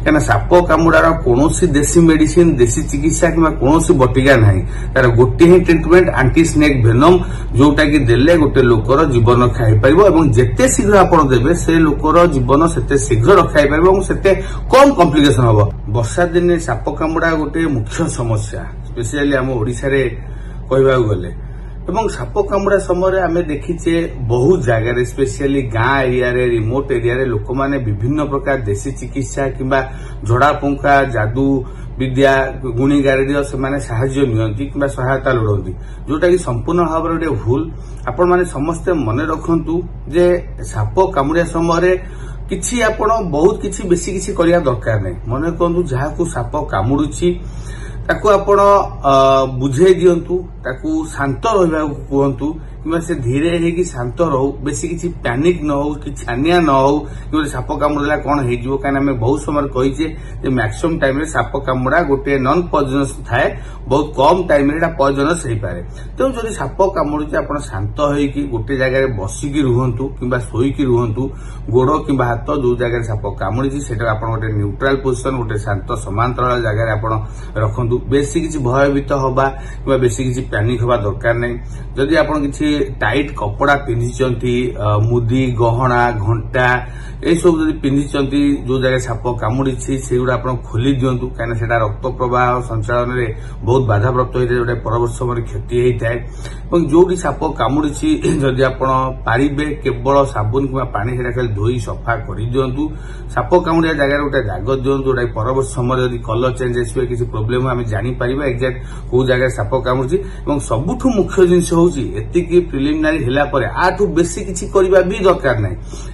क्या साप कामुड़ार कौन देसी मेडिसिन देसी चिकित्सा कि कौन बटिका ना तार गोटे ही ट्रिटमेंट आंटी स्नेक भेनम जोटा कि देले गोटे लोकर जीवन खाई पार जिते शीघ्र आप देवे से लोकर जीवन से शीघ्र रखाई पार से कम कॉम्प्लिकेशन हम। वर्षा दिन साप कामुड़ा गोटे मुख्य समस्या स्पेशली आम ओडिशा रे कहबा गले एवं साप कामुड़ा समय आम देखीचे बहुत जगह स्पेशली गाँ एरिया रे रिमोट एरिया रे लोक माने विभिन्न प्रकार देसी चिकित्सा किंबा झड़ा पुंखा जादू विद्या गुणी गारेडी से साहाय्य नियंती किंबा सहायता लोड़ती जोटा कि संपूर्ण भाव में भूल। आपण माने समस्ते मन रखंतु जे साप कामुड़ा समय किछि आपण बहुत किछि बेसी किछि करिया दरकार नै मन कहंतु जहाकू साप कामुडुछि ताकू आपण बुझे दियंतु ताकू शांत रहबा कहंतु कि से धीरे हे कि शांत रहू बेसी किछि पैनिक न हो कि छानिया न हो कि साप कामुड़ा कौन हो कहीं आम बहुत समय कहीचे मैक्सिमम टाइम रे साप कामुड़ा गोटे नॉन पॉइजनस थाए बहुत कम टाइम रे पॉइजनस हो पाए। तेणु जब साप कामुड़ी आप शांत होइकी गोटे जगह बसिकी रुहंतु किंबा सोईकी रुहंतु गोड़ कि हाथ जो जगह साप कामुड़ी से गोटे न्यूट्राल पोजिशन गोटे शांत समांतराल जगह आप रखंतु बेसी किछि भयभीत हवा कि बेसी किछि पैनिक हवा दरकार नहीं। जदि आप किछि टाइट कपड़ा पिंधिचंती मुदी गहना घंटा ए सब जदि पिंधिचंती जो जगह साप कामुड़ी से गुड़ा आप खोली दिंतु कहीं सेटा रक्त प्रवाह संचालन में बहुत बाधा प्राप्त होता है जोटा परवर्त समय क्षति होता है। जो साप कामुड़ी जदि आप पारिबे केवल साबुन कि पानी से खाली धोई सफा कर दिंतु साप कामुड़िया जगह गोटे दाग दिंतु जोटा परवर्त समय जदि कलर चेंज आसवे किसी प्रोब्लेम आम जापर एक्जाक्ट कौ जगह साप कामुड़ी सबुठ मुख्य जिनस हूँ एतिकी प्रिलिमिनारी हेला परे आठू बेसी किछि करबा भी दरकार नै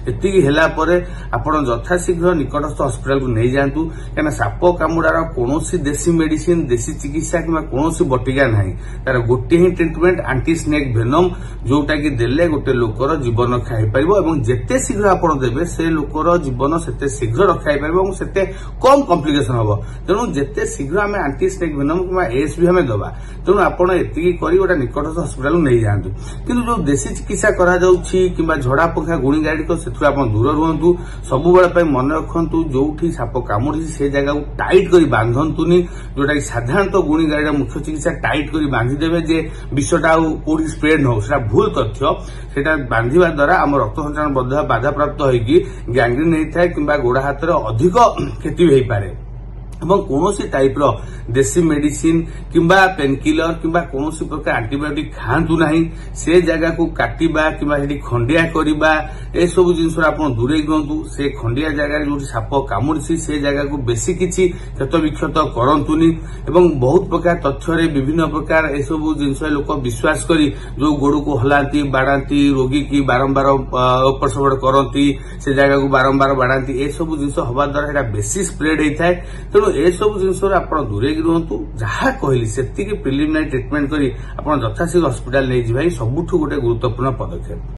एतिकी हेला परे आपण यथाशीघ्र निकटस्थ हॉस्पिटल को नहीं जांतु कना साप कामुड़ार कोनोसी देसी मेडिसिन देसी चिकित्सा कि कोनोसी बटिका ना तार गोटे ही ट्रिटमेंट आंटी स्नेक भेनम जोटा कि देले गोटे लोकर जीवन खाई पार जिते शीघ्र आपण देवे से लोकर जीवन से शीघ्र रखाई पार से कम कॉम्प्लिकेशन हम। तेणु जिते शीघ्र आम आंटी स्नेक भेनम कि एस भी हमें दबा तेणु आपण एतिकी करी गोटे निकटस्थ हॉस्पिटल नहीं जांतु। किंतु जो देसी चिकित्सा करा जाउछि किंबा झड़ा पंखा गुणी गाड़ी तो सेथु आपण दूर रुहंतु सब बेले मन रखंतु जोठी साप कामुड़ी से जगह को टाइट करी बांधंतुनी जोटा कि साधारणतः गुणी गाड़ी मुख्य चिकित्सा टाइट करी बांधी देबे जे विषटा कोडी स्प्रेड न हो सेटा भूल तथ्य सेटा बांधिबा द्वारा आम रक्त संचालन बाधा प्राप्त होइकी गैंग्रीन होता है किंबा गोड़ हाथ रे अधिक क्षति होई पारे कौन टाइप रो देसी मेडिसिन किंबा पेनकिलर किंबा कौन प्रकार एंटीबायोटिक खातु ना से जगह को काटिबा किंबा खंडिया करबा ए सब जिनस दूरे दिंतु से खंडिया जगह जो साप कामुड़ी से जगह को बेसी किछि क्षत विक्षत करतुनी बहुत प्रकार तथ्य विभिन्न प्रकार ए सब जिनस लोक विश्वास करी जो गोड़ को हलांती बाड़ाती रोगी की बारंबार एपट सेपट करती से जगह को बारंबार बाड़ाती ए सब जिनस हवा द्वारा बेसी स्प्रेड होता है। तेणु ए सब जिनस दूरे रुहतु जहाँ कहली से प्रिलिमिनारी ट्रिटमेंट करी आप यथाशीघ्र हॉस्पिटल नहीं जावा सबुठ गोटे गुरुत्वपूर्ण पदक्षेप।